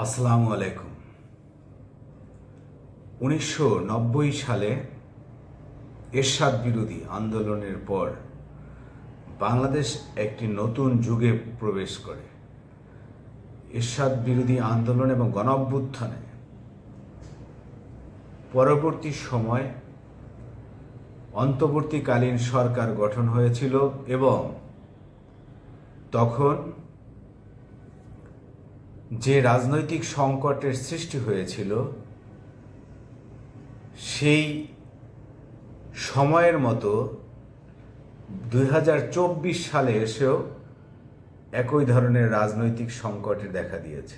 আসসালামু আলাইকুম। 1990 সালে এরশাদ বিরোধী আন্দোলনের পর বাংলাদেশ একটি নতুন যুগে প্রবেশ করে। এরশাদ বিরোধী আন্দোলন এবং গণঅভ্যুত্থানে পরবর্তী সময় অন্তর্বর্তীকালীন সরকার গঠন হয়েছিল এবং তখন যে রাজনৈতিক সংকটের সৃষ্টি হয়েছিল সেই সময়ের মতো 2024 সালে এসেও একই ধরনের রাজনৈতিক সংকটে দেখা দিয়েছে।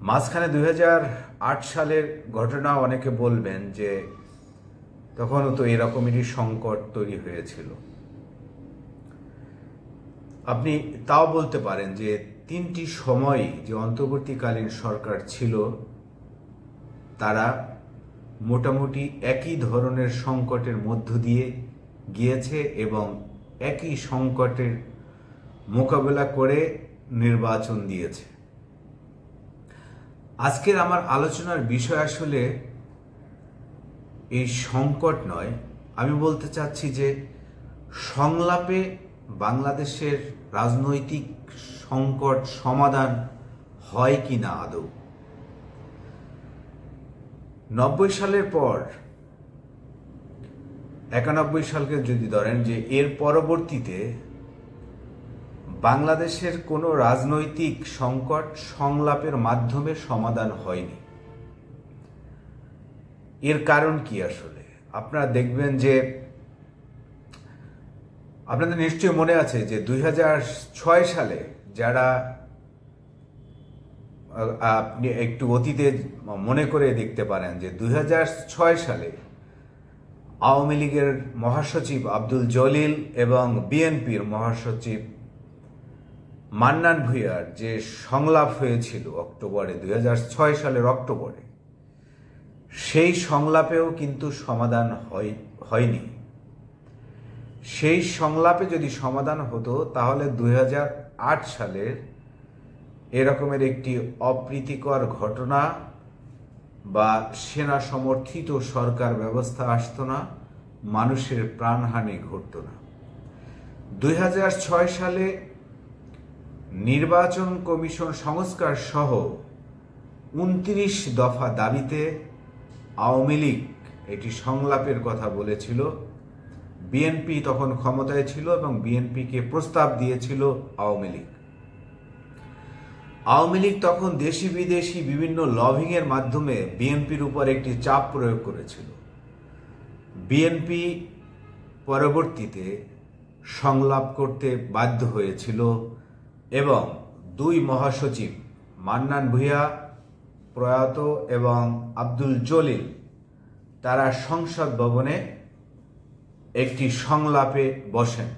মাঝখানে 2008 সালের ঘটনা অনেকে বলবেন যে তখনও তো এরকমেরই সংকট তৈরি হয়েছিল। আপনি তাও বলতে পারেন যে তিনটি সময় যে অন্তর্বর্তীকালীন সরকার ছিল তারা মোটামুটি একই ধরনের সংকটের মধ্য দিয়ে গিয়েছে এবং একই সংকটের মোকাবেলা করে নির্বাচন দিয়েছে। আজকের আমার আলোচনার বিষয় আসলে এই সংকট নয়, আমি বলতে চাচ্ছি যে সংলাপে বাংলাদেশের রাজনৈতিক সংকট সমাধান হয় কি না আদৌ। 90 সালের পর 91 সালকে যদি ধরেন যে এর পরবর্তীতে বাংলাদেশের কোনো রাজনৈতিক সংকট সংলাপের মাধ্যমে সমাধান হয়নি। এর কারণ কি আসলে আপনারা দেখবেন যে আপনাদের নিশ্চয়ই মনে আছে যে 2006 সালে যারা আপনি একটু অতীতে মনে করে দেখতে পারেন যে 2006 সালে আওয়ামী লীগের মহাসচিব আব্দুল জলিল এবং বিএনপির মহাসচিব মান্নান ভূঁইয়ার যে সংলাপ হয়েছিল অক্টোবরে 2006 সালের অক্টোবরে, সেই সংলাপেও কিন্তু সমাধান হয়নি। সেই সংলাপে যদি সমাধান হতো তাহলে 2008 সালের এরকমের একটি অপ্রীতিকর ঘটনা বা সেনা সমর্থিত সরকার ব্যবস্থা আসতো না, মানুষের প্রাণহানি ঘটতো না। 2006 সালে নির্বাচন কমিশন সংস্কার সহ 29 দফা দাবিতে আওয়ামী লীগ এটি সংলাপের কথা বলেছিল। বিএনপি তখন ক্ষমতায় ছিল এবং বিএনপিকে প্রস্তাব দিয়েছিল আওয়ামী লীগ। আওয়ামী লীগ তখন দেশি বিদেশি বিভিন্ন লবিংয়ের মাধ্যমে বিএনপির উপর একটি চাপ প্রয়োগ করেছিল। বিএনপি পরবর্তীতে সংলাপ করতে বাধ্য হয়েছিল এবং দুই মহাসচিব মান্নান ভূঁইয়া প্রয়াত এবং আব্দুল জলিল তারা সংসদ ভবনে একটি সংলাপে বসেন।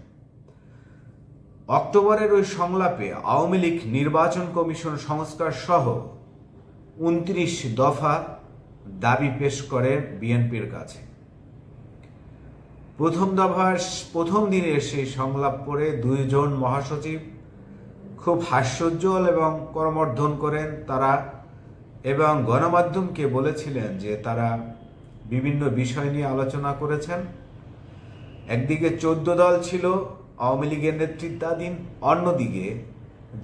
অক্টোবরের ওই সংলাপে আওয়ামী লীগ নির্বাচন কমিশন সংস্কার সহ 29 দফা দাবি পেশ করে বিএনপির কাছে। প্রথম দিনে সেই সংলাপ করে দুইজন মহাসচিব খুব হাস্যোজ্জ্বল এবং করমর্দন করেন তারা, এবং গণমাধ্যমকে বলেছিলেন যে তারা বিভিন্ন বিষয় নিয়ে আলোচনা করেছেন। একদিকে 14 দল ছিল আওয়ামী লীগের নেতৃত্বাধীন, অন্যদিকে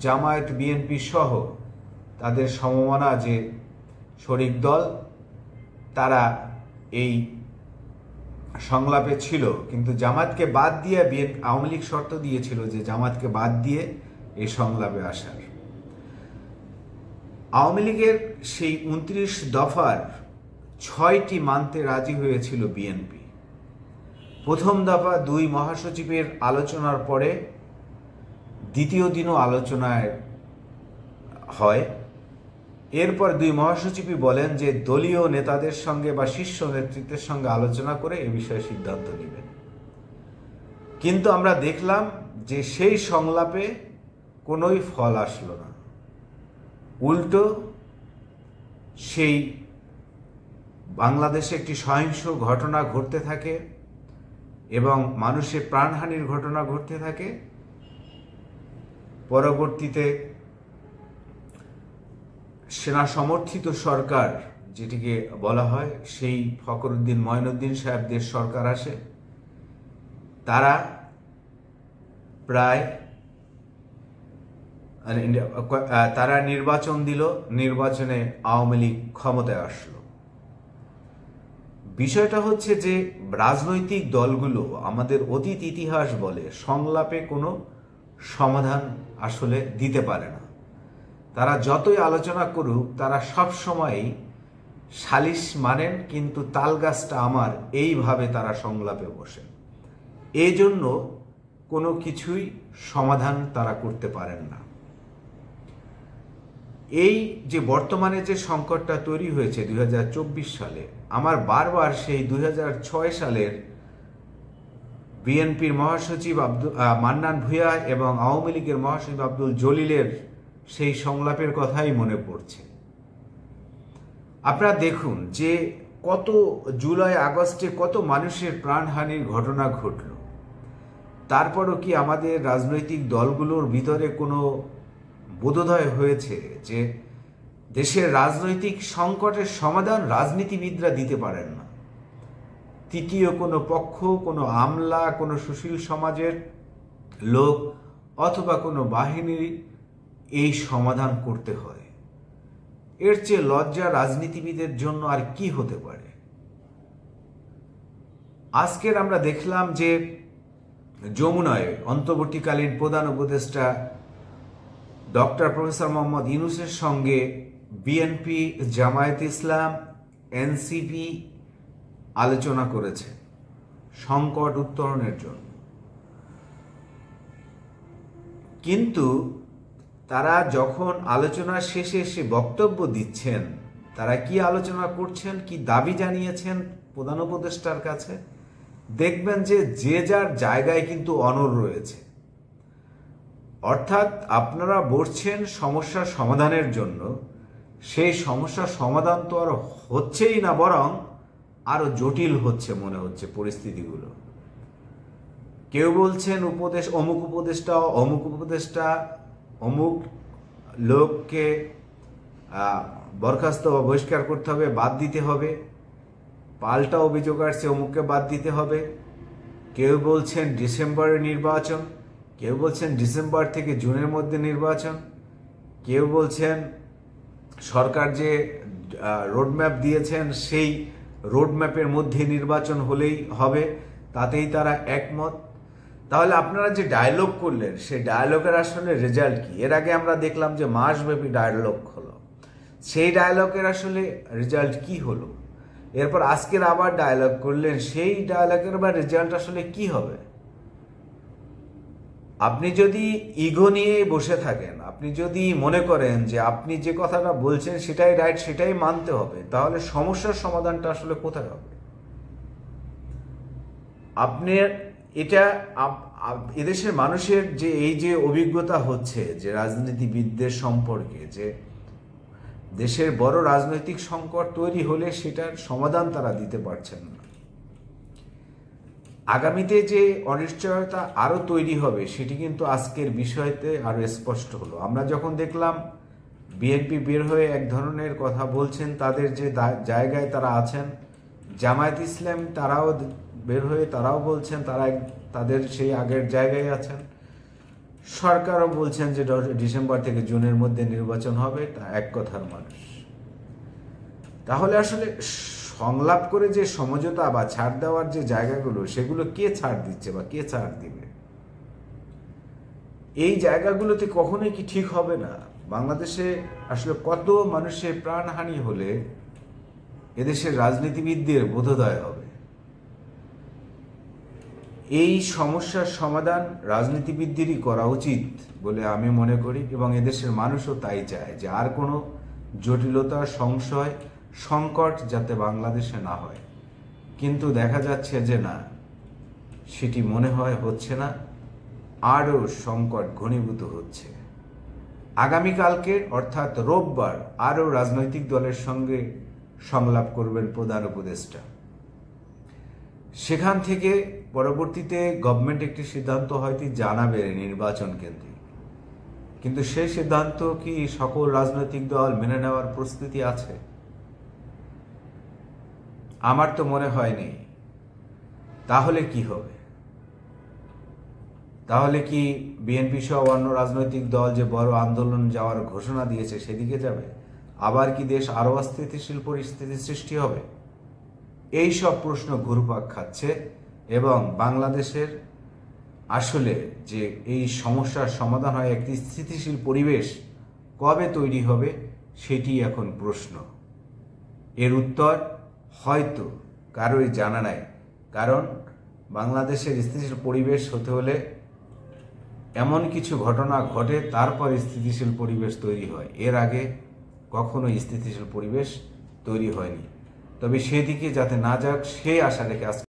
জামায়াত বিএনপি সহ তাদের সমমনা যে শরিক দল তারা এই সংলাপে ছিল, কিন্তু জামাতকে বাদ দিয়ে আওয়ামী লীগ শর্ত দিয়েছিল যে জামাতকে বাদ দিয়ে এই সংলাপে আসার। আওয়ামী লীগের সেই 29 দফার 6টি মানতে রাজি হয়েছিল বিএনপি। প্রথম দফা দুই মহাসচিবের আলোচনার পরে দ্বিতীয় দিনও আলোচনায় হয়। এরপর দুই মহাসচিবই বলেন যে দলীয় নেতাদের সঙ্গে বা শীর্ষ নেতৃত্বের সঙ্গে আলোচনা করে এ বিষয়ে সিদ্ধান্ত নেবেন। কিন্তু আমরা দেখলাম যে সেই সংলাপে কোনোই ফল আসলো না, উল্টো সেই বাংলাদেশে একটি সহিংস ঘটনা ঘটতে থাকে এবং মানুষের প্রাণহানির ঘটনা ঘটতে থাকে। পরবর্তীতে সেনা সমর্থিত সরকার যেটিকে বলা হয়, সেই ফখরুদ্দিন মঈনুদ্দিন সাহেবদের সরকার আসে। তারা প্রায় তারা নির্বাচন দিল, নির্বাচনে আওয়ামী লীগ ক্ষমতায় আসলো। বিষয়টা হচ্ছে যে রাজনৈতিক দলগুলো, আমাদের অতীত ইতিহাস বলে, সংলাপে কোনো সমাধান আসলে দিতে পারে না। তারা যতই আলোচনা করুক, তারা সব সময়ই সালিশ মানেন, কিন্তু তালগাছটা আমার, এইভাবে তারা সংলাপে বসেন। এই জন্য কোনো কিছুই সমাধান তারা করতে পারেন না। এই যে বর্তমানে যে সংকটটা তৈরি হয়েছে 2024 সালে, আমার বারবার সেই 2006 সালের বিএনপির মহাসচিব মান্নান ভূঁইয়া এবং আওয়ামী লীগের মহাসচিব আব্দুল জলিলের সেই সংলাপের কথাই মনে পড়ছে। আপনারা দেখুন যে কত জুলাই আগস্টে কত মানুষের প্রাণহানির ঘটনা ঘটল, তারপরও কি আমাদের রাজনৈতিক দলগুলোর ভিতরে কোনো বোধোদয় হয়েছে যে দেশের রাজনৈতিক সংকটের সমাধান রাজনীতিবিদরা দিতে পারেন না? তৃতীয় কোনো পক্ষ, কোনো আমলা, কোনো সুশীল সমাজের লোক অথবা কোনো বাহিনীর এই সমাধান করতে হয়। এর চেয়ে লজ্জা রাজনীতিবিদের জন্য আর কি হতে পারে? আজকের আমরা দেখলাম যে যমুনায় অন্তর্বর্তীকালীন প্রধান উপদেষ্টা ডক্টর প্রফেসর মোহাম্মদ ইউনূসের সঙ্গে বিএনপি, জামায়াত ইসলাম, এনসিপি আলোচনা করেছে সংকট উত্তরণের জন্য। কিন্তু তারা যখন আলোচনা শেষে এসে বক্তব্য দিচ্ছেন, তারা কি আলোচনা করছেন, কি দাবি জানিয়েছেন প্রধান উপদেষ্টার কাছে, দেখবেন যে যে যার জায়গায় কিন্তু অনড় রয়েছে। অর্থাৎ আপনারা বলছেন সমস্যার সমাধানের জন্য, সেই সমস্যার সমাধান তো আর হচ্ছেই না, বরং আরো জটিল হচ্ছে মনে হচ্ছে পরিস্থিতিগুলো। কেউ বলছেন অমুক উপদেষ্টা অমুক লোককে বরখাস্ত বা বহিষ্কার করতে হবে, বাদ দিতে হবে। পাল্টা অভিযোগ আসছে অমুককে বাদ দিতে হবে। কেউ বলছেন ডিসেম্বরের নির্বাচন, কেউ বলছেন ডিসেম্বর থেকে জুনের মধ্যে নির্বাচন, কেউ বলছেন সরকার যে রোডম্যাপ দিয়েছেন সেই রোডম্যাপের মধ্যে নির্বাচন হলেই হবে, তাতেই তারা একমত। তাহলে আপনারা যে ডায়লগ করলেন, সেই ডায়লগের আসলে রেজাল্ট কি? এর আগে আমরা দেখলাম যে মাসব্যাপী ডায়লগ হলো, সেই ডায়লগের আসলে রেজাল্ট কি হলো? এরপর আজকের আবার ডায়লগ করলেন, সেই ডায়লগের বা রেজাল্ট আসলে কি হবে? আপনি যদি ইগো নিয়ে বসে থাকেন, আপনি যদি মনে করেন যে আপনি যে কথাটা বলছেন সেটাই রাইট, সেটাই মানতে হবে, তাহলে সমস্যার সমাধানটা আসলে কোথায় হবে? আপনি এটা এদেশের মানুষের যে এই যে অভিজ্ঞতা হচ্ছে যে রাজনীতিবিদদের সম্পর্কে, যে দেশের বড় রাজনৈতিক সংকট তৈরি হলে সেটার সমাধান তারা দিতে পারছেন না। আগামীতে যে অনিশ্চয়তা আরো তৈরি হবে সেটি কিন্তু আজকের বিষয়তে আরো স্পষ্ট হলো। আমরা যখন দেখলাম বিএনপি বের হয়ে এক ধরনের কথা বলছেন, তাদের যে জায়গায় তারা আছেন, জামায়াত ইসলাম তারাও বের হয়ে তারাও বলছেন তারা তাদের সেই আগের জায়গায় আছেন, সরকারও বলছেন যে ডিসেম্বর থেকে জুনের মধ্যে নির্বাচন হবে, তা এক কথার মানুষ। তাহলে আসলে সংলাপ করে যে সমঝোতা বা ছাড় দেওয়ার যে জায়গাগুলো, সেগুলো কে ছাড় দিচ্ছে বা কে ছাড় দিবে? এই জায়গাগুলোতে কখনোই কি ঠিক হবে না? বাংলাদেশে আসলে কত মানুষের প্রাণহানি হলে এদেশের রাজনীতিবিদদের বোধোদয় হবে? এই সমস্যার সমাধান রাজনীতিবিদদেরই করা উচিত বলে আমি মনে করি, এবং এদেশের মানুষও তাই চায় যে আর কোনো জটিলতা, সংশয়, সংকট যাতে বাংলাদেশে না হয়। কিন্তু দেখা যাচ্ছে যে না, সেটি মনে হয় হচ্ছে না, আরও সংকট ঘনীভূত হচ্ছে। আগামীকালকে অর্থাৎ রোববার আরও রাজনৈতিক দলের সঙ্গে সংলাপ করবেন প্রধান উপদেষ্টা। সেখান থেকে পরবর্তীতে গভর্নমেন্ট একটি সিদ্ধান্ত হয়তো জানাবে নির্বাচন কেন্দ্রিক। কিন্তু সেই সিদ্ধান্ত কি সকল রাজনৈতিক দল মেনে নেওয়ার প্রস্তুতি আছে? আমার তো মনে হয় নেই। তাহলে কি হবে? তাহলে কি বিএনপি সহ অন্য রাজনৈতিক দল যে বড় আন্দোলন যাওয়ার ঘোষণা দিয়েছে সেদিকে যাবে? আবার কি দেশ আরো অস্থিতিশীল পরিস্থিতি সৃষ্টি হবে? এই সব প্রশ্ন ঘুরপাক খাচ্ছে এবং বাংলাদেশের আসলে যে এই সমস্যার সমাধান হয় একটি স্থিতিশীল পরিবেশ কবে তৈরি হবে সেটি এখন প্রশ্ন। এর উত্তর হয়তো কারোই জানা নাই, কারণ বাংলাদেশের স্থিতিশীল পরিবেশ হতে হলে এমন কিছু ঘটনা ঘটে তারপর স্থিতিশীল পরিবেশ তৈরি হয়। এর আগে কখনো স্থিতিশীল পরিবেশ তৈরি হয়নি। তবে সেদিকে যাতে না যাক সেই আশা রেখে আজকে